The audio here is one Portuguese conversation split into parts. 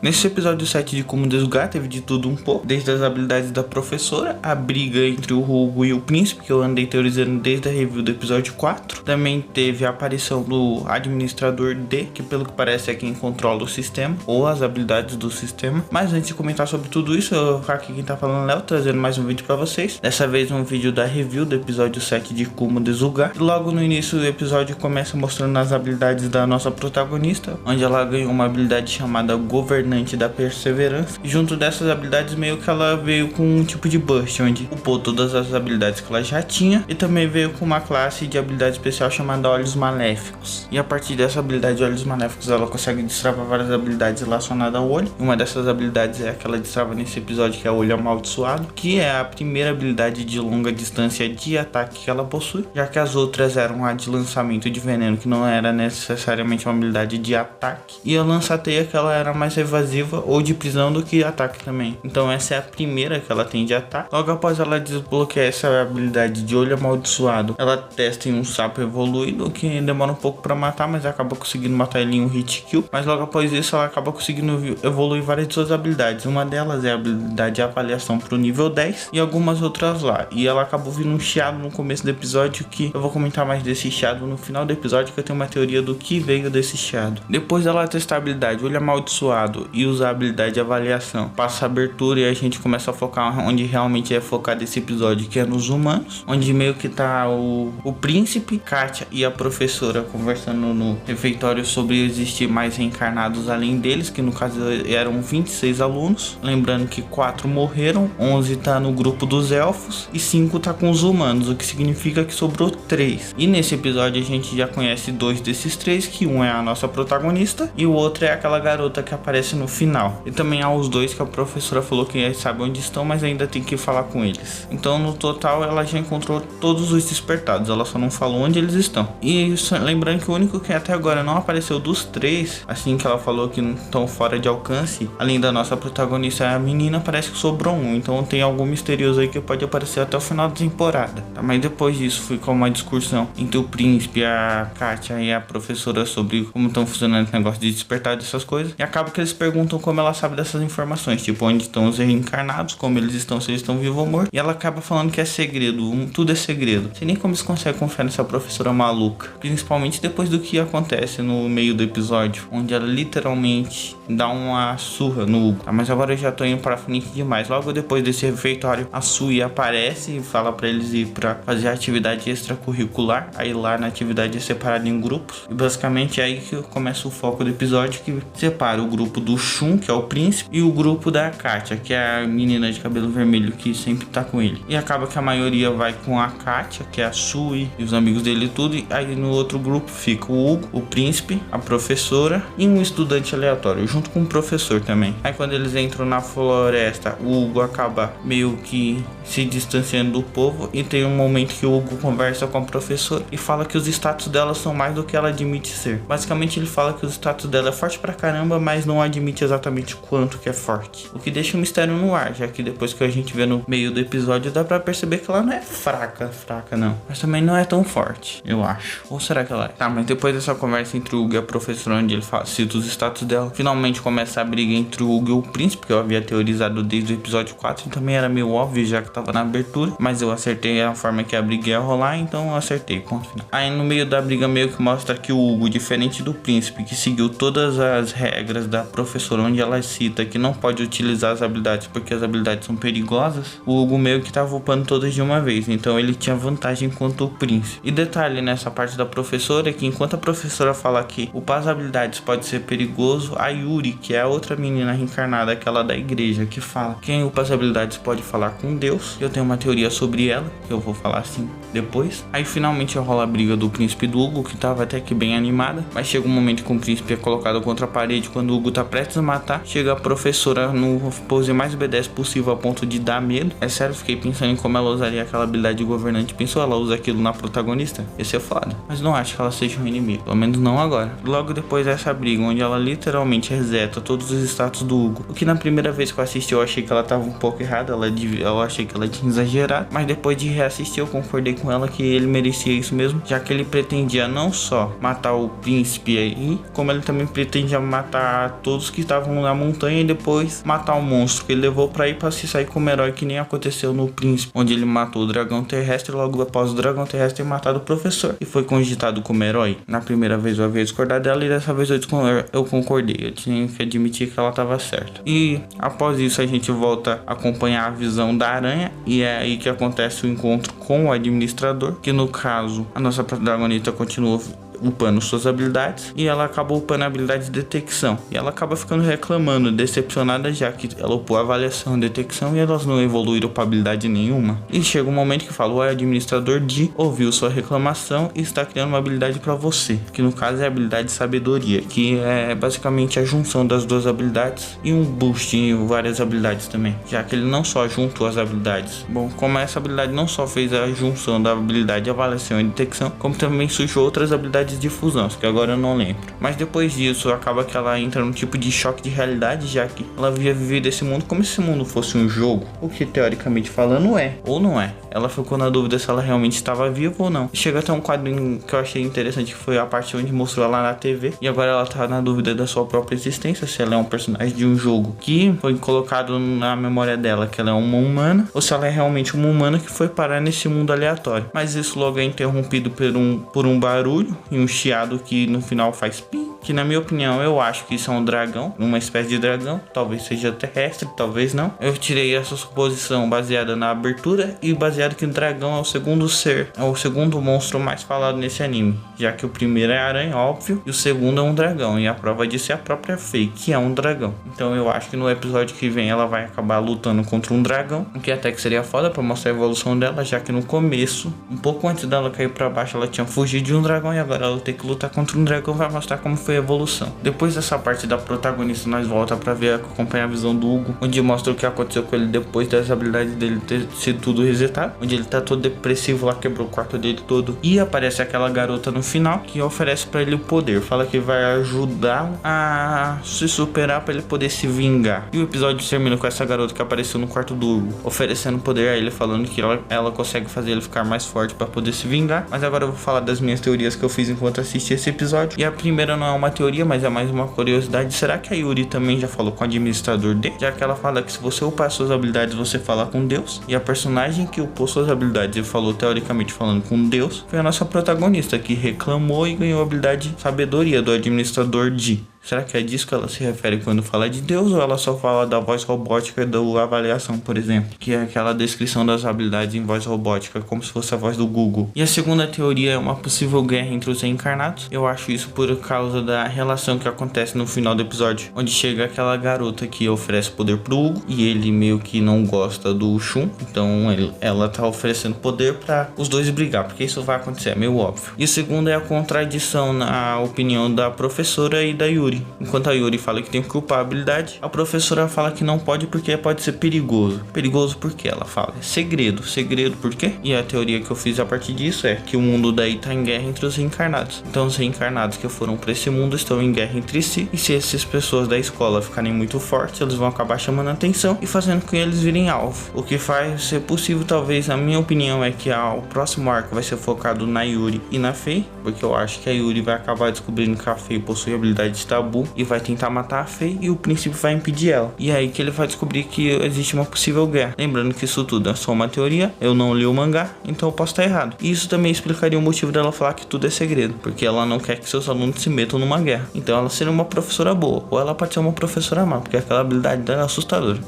Nesse episódio 7 de Como Deslugar teve de tudo um pouco, desde as habilidades da professora, a briga entre o Hugo e o príncipe, que eu andei teorizando desde a review do episódio 4. Também teve a aparição do administrador D, que pelo que parece é quem controla o sistema, ou as habilidades do sistema. Mas antes de comentar sobre tudo isso, aqui quem tá falando é Léo, trazendo mais um vídeo pra vocês. Dessa vez um vídeo da review do episódio 7 de Como Deslugar. E logo no início do episódio começa mostrando as habilidades da nossa protagonista, onde ela ganhou uma habilidade chamada Governante da Perseverança. E junto dessas habilidades meio que ela veio com um tipo de burst, onde upou todas as habilidades que ela já tinha. E também veio com uma classe de habilidade especial chamada Olhos Maléficos. E a partir dessa habilidade de Olhos Maléficos ela consegue destravar várias habilidades relacionadas ao olho. E uma dessas habilidades é a que ela destrava nesse episódio, que é o Olho Amaldiçoado, que é a primeira habilidade de longa distância de ataque que ela possui, já que as outras eram a de lançamento de veneno, que não era necessariamente uma habilidade de ataque, e a lança-teia, que ela era mais evasiva ou de prisão do que ataque também. Então essa é a primeira que ela tem de ataque. Logo após ela desbloquear essa habilidade de Olho Amaldiçoado, ela testa em um sapo evoluído, que demora um pouco para matar, mas acaba conseguindo matar ele em um hit kill. Mas logo após isso ela acaba conseguindo evoluir várias de suas habilidades. Uma delas é a habilidade de avaliação pro nível 10 e algumas outras lá. E ela acabou vindo um chiado no começo do episódio, que eu vou comentar mais desse chiado no final do episódio, que eu tenho uma teoria do que veio desse chiado. Depois ela testar a habilidade Olho Amaldiçoado e usar a habilidade de avaliação, passa a abertura e a gente começa a focar onde realmente é focado esse episódio, que é nos humanos, onde meio que tá o príncipe, Kátia e a professora conversando no refeitório sobre existir mais reencarnados além deles, que no caso eram 26 alunos, lembrando que 4 morreram, 11 tá no grupo dos elfos e 5 tá com os humanos, o que significa que sobrou 3. E nesse episódio a gente já conhece 2 desses 3, que um é a nossa protagonista e o outro é aquela garota que aparece no final. E também há os 2 que a professora falou que sabe onde estão, mas ainda tem que falar com eles. Então no total ela já encontrou todos os despertados, ela só não falou onde eles estão. E lembrando que o único que até agora não apareceu dos 3, assim que ela falou que não estão fora de alcance, além da nossa protagonista, a menina, parece que sobrou um. Então tem algo misterioso aí que pode aparecer até o final da temporada, tá? Mas depois disso ficou uma discussão entre o príncipe, a Kátia e a professora sobre como estão funcionando esse negócio de despertar dessas coisas. E acaba que eles perguntam como ela sabe dessas informações, tipo onde estão os reencarnados, como eles estão, se eles estão vivos ou mortos. E ela acaba falando que é segredo, tudo é segredo. Não sei nem como eles conseguem confiar nessa professora maluca, principalmente depois do que acontece no meio do episódio, onde ela literalmente dá uma surra no Hugo. Tá, mas agora eu já tô indo pra frente demais. Logo depois desse refeitório, a Sui aparece e fala pra eles ir pra fazer atividade extracurricular. Aí lá na atividade é separado em grupos, e basicamente é aí que começa o foco do episódio, que separa o grupo do Shun, que é o príncipe, e o grupo da Kátia, que é a menina de cabelo vermelho que sempre tá com ele. E acaba que a maioria vai com a Kátia, que é a Sui e os amigos dele e tudo. E aí no outro grupo fica o Hugo, o príncipe, a professora e um estudante aleatório, junto com o professor também. Aí quando eles entram na floresta, o Hugo acaba meio que se distanciando do povo, e tem um momento que o Hugo conversa com a professora e fala que os status dela são mais do que ela admite ser. Basicamente ele fala que o status dela é forte pra caramba, mas não admite exatamente quanto que é forte, o que deixa um mistério no ar, já que depois que a gente vê no meio do episódio dá pra perceber que ela não é fraca não, mas também não é tão forte, eu acho. Ou será que ela é? Tá, mas depois dessa conversa entre o Hugo e a professora, onde ele cita os status dela, finalmente começa a briga entre o Hugo e o príncipe, que eu havia teorizado desde o episódio 4 e também era meio óbvio já que tava na abertura, mas eu acertei a forma que a briga ia rolar, então eu acertei, ponto final. Aí no meio da briga meio que mostra que o Hugo, diferente do príncipe, que seguiu todas as regras da professora, onde ela cita que não pode utilizar as habilidades porque as habilidades são perigosas, o Hugo meio que tava upando todas de uma vez, então ele tinha vantagem quanto o príncipe. E detalhe nessa parte da professora é que enquanto a professora fala que upar as habilidades pode ser perigoso, a Yuri, que é a outra menina reencarnada, aquela da igreja, que fala quem upa as habilidades pode falar com Deus. Eu tenho uma teoria sobre ela, que eu vou falar assim depois. Aí finalmente rola a briga do príncipe e do Hugo, que tava até que bem animada, mas chega um momento que o príncipe é colocado contra a parede. Quando o Hugo tá prestes a matar, chega a professora no pose mais B10 possível, a ponto de dar medo. É sério, fiquei pensando em como ela usaria aquela habilidade de governante. Pensou ela usa aquilo na protagonista? Ia ser foda, mas não acho que ela seja um inimigo, pelo menos não agora. Logo depois dessa briga, onde ela literalmente reseta todos os status do Hugo, o que na primeira vez que eu assisti eu achei que ela tava um pouco errada, eu achei que ela tinha exagerado, mas depois de reassistir eu concordei com ela que ele merecia isso mesmo, já que ele pretendia não só matar o príncipe aí, como ele também pretendia matar todos que estavam na montanha e depois matar o monstro que ele levou pra ir pra se sair como herói, que nem aconteceu no Príncipe, onde ele matou o dragão terrestre e logo após o dragão terrestre ter matado o professor e foi cogitado como herói. Na primeira vez eu havia discordado dela e dessa vez eu concordei. Eu tinha que admitir que ela estava certa. E após isso a gente volta a acompanhar a visão da aranha e é aí que acontece o encontro com o administrador, que no caso a nossa protagonista continua upando suas habilidades e ela acaba upando a habilidade de detecção e ela acaba ficando reclamando, decepcionada, já que ela upou a avaliação e detecção e elas não evoluíram para habilidade nenhuma. E chega um momento que fala: o administrador D ouviu sua reclamação e está criando uma habilidade para você, que no caso é a habilidade de sabedoria, que é basicamente a junção das duas habilidades e um boost em várias habilidades também, já que ele não só juntou as habilidades. Bom, como essa habilidade não só fez a junção da habilidade de avaliação e detecção, como também surgiu outras habilidades de fusão, que agora eu não lembro. Mas depois disso acaba que ela entra num tipo de choque de realidade, já que ela havia vivido esse mundo como se esse mundo fosse um jogo, o que teoricamente falando é, ou não é. Ela ficou na dúvida se ela realmente estava viva ou não. Chega até um quadrinho que eu achei interessante, que foi a parte onde mostrou ela na TV e agora ela tá na dúvida da sua própria existência, se ela é um personagem de um jogo que foi colocado na memória dela que ela é uma humana, ou se ela é realmente uma humana que foi parar nesse mundo aleatório. Mas isso logo é interrompido por um barulho e um chiado que no final faz pim, que na minha opinião eu acho que isso é um dragão, uma espécie de dragão, talvez seja terrestre, talvez não. Eu tirei essa suposição baseada na abertura e baseado que o dragão é o segundo ser, é o segundo monstro mais falado nesse anime, já que o primeiro é a aranha, óbvio, e o segundo é um dragão, e a prova disso é a própria Faye, que é um dragão. Então eu acho que no episódio que vem ela vai acabar lutando contra um dragão, o que até que seria foda pra mostrar a evolução dela, já que no começo, um pouco antes dela cair pra baixo, ela tinha fugido de um dragão e agora ela tem que lutar contra um dragão, vai mostrar como foi a evolução. Depois dessa parte da protagonista, nós volta pra ver, acompanhar a visão do Hugo, onde mostra o que aconteceu com ele depois das habilidades dele ter sido tudo resetado, onde ele tá todo depressivo lá, quebrou o quarto dele todo, e aparece aquela garota no final que oferece pra ele o poder, fala que vai ajudar a se superar pra ele poder se vingar. E o episódio termina com essa garota que apareceu no quarto do Hugo, oferecendo poder a ele, falando que ela consegue fazer ele ficar mais forte pra poder se vingar. Mas agora eu vou falar das minhas teorias que eu fiz enquanto assisti esse episódio. E a primeira não é uma teoria, mas é mais uma curiosidade. Será que a Yuri também já falou com o administrador D? Já que ela fala que se você upar suas habilidades, você fala com Deus. E a personagem que upou suas habilidades e falou teoricamente falando com Deus foi a nossa protagonista, que reclamou e ganhou a habilidade sabedoria do administrador D. Será que é disso que ela se refere quando fala de Deus, ou ela só fala da voz robótica da avaliação, por exemplo, que é aquela descrição das habilidades em voz robótica, como se fosse a voz do Google? E a segunda teoria é uma possível guerra entre os reencarnados. Eu acho isso por causa da relação que acontece no final do episódio, onde chega aquela garota que oferece poder pro Hugo e ele meio que não gosta do Shun, então ela tá oferecendo poder para os dois brigar, porque isso vai acontecer, é meio óbvio. E a segunda é a contradição na opinião da professora e da Yuri. Enquanto a Yuri fala que tem que upar a habilidade, a professora fala que não pode porque pode ser perigoso. Perigoso porque ela fala é segredo. Segredo por quê? E a teoria que eu fiz a partir disso é que o mundo daí tá em guerra entre os reencarnados. Então os reencarnados que foram pra esse mundo estão em guerra entre si, e se essas pessoas da escola ficarem muito fortes, eles vão acabar chamando a atenção e fazendo com que eles virem alvo. O que faz ser possível, talvez, na minha opinião, é que o próximo arco vai ser focado na Yuri e na Faye, porque eu acho que a Yuri vai acabar descobrindo que a Faye possui habilidade de tabu e vai tentar matar a Faye e o príncipe vai impedir ela. E é aí que ele vai descobrir que existe uma possível guerra. Lembrando que isso tudo é só uma teoria, eu não li o mangá, então eu posso estar errado. E isso também explicaria o motivo dela falar que tudo é segredo, porque ela não quer que seus alunos se metam numa guerra. Então ela seria uma professora boa, ou ela pode ser uma professora má, porque aquela habilidade dela é assustadora.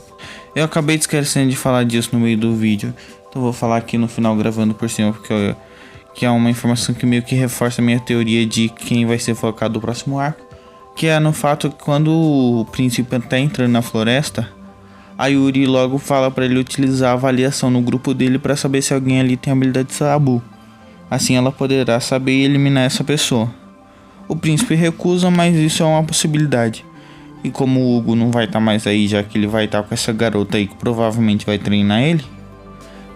Eu acabei esquecendo de falar disso no meio do vídeo, então eu vou falar aqui no final gravando por cima, porque que é uma informação que meio que reforça a minha teoria de quem vai ser focado no próximo arco. Que é no fato que quando o príncipe tá entrando na floresta, a Yuri logo fala para ele utilizar a avaliação no grupo dele para saber se alguém ali tem habilidade de tabu. Assim ela poderá saber e eliminar essa pessoa. O príncipe recusa, mas isso é uma possibilidade. E como o Hugo não vai estar mais aí, já que ele vai estar com essa garota aí que provavelmente vai treinar ele,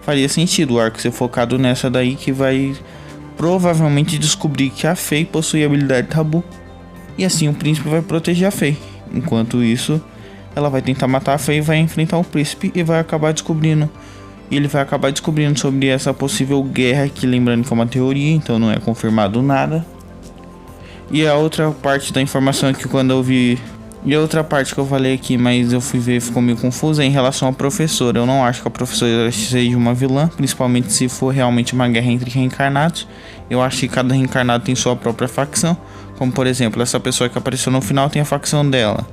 faria sentido o arco ser focado nessa daí que vai provavelmente descobrir que a Faye possui habilidade tabu. E assim o príncipe vai proteger a Faye. Enquanto isso, ela vai tentar matar a Faye, vai enfrentar o príncipe e vai acabar descobrindo. E ele vai acabar descobrindo sobre essa possível guerra, que lembrando que é uma teoria, então não é confirmado nada. E a outra parte da informação é que quando eu vi E a outra parte que eu falei aqui, mas eu fui ver e ficou meio confusa, é em relação à professora. Eu não acho que a professora seja uma vilã, principalmente se for realmente uma guerra entre reencarnados. Eu acho que cada reencarnado tem sua própria facção. Como por exemplo, essa pessoa que apareceu no final tem a facção dela.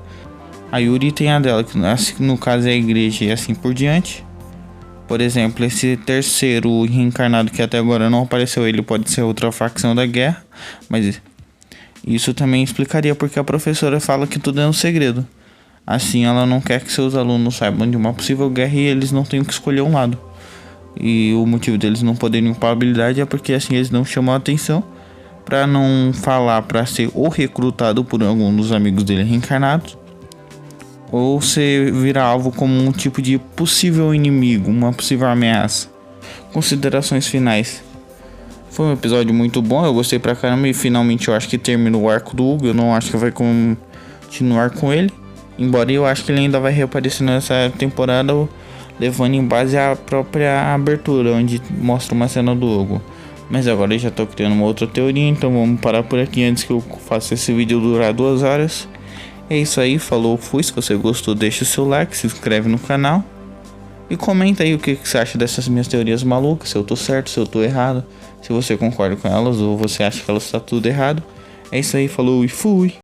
A Yuri tem a dela, que no caso é a igreja e assim por diante. Por exemplo, esse terceiro reencarnado que até agora não apareceu, ele pode ser outra facção da guerra. Mas isso também explicaria porque a professora fala que tudo é um segredo. Assim, ela não quer que seus alunos saibam de uma possível guerra e eles não tenham que escolher um lado. E o motivo deles não poderem upar a habilidade é porque assim eles não chamam a atenção para não falar para ser ou recrutado por algum dos amigos dele reencarnados, ou ser virar alvo como um tipo de possível inimigo, uma possível ameaça. Considerações finais. Foi um episódio muito bom, eu gostei pra caramba e finalmente eu acho que termina o arco do Hugo. Eu não acho que vai continuar com ele, embora eu acho que ele ainda vai reaparecer nessa temporada, levando em base a própria abertura, onde mostra uma cena do Hugo. Mas agora eu já tô criando uma outra teoria, então vamos parar por aqui antes que eu faça esse vídeo durar 2 horas. É isso aí, falou, fui. Se você gostou, deixa o seu like, se inscreve no canal e comenta aí o que você acha dessas minhas teorias malucas, se eu tô certo, se eu tô errado, se você concorda com elas ou você acha que elas tá tudo errado. É isso aí, falou e fui!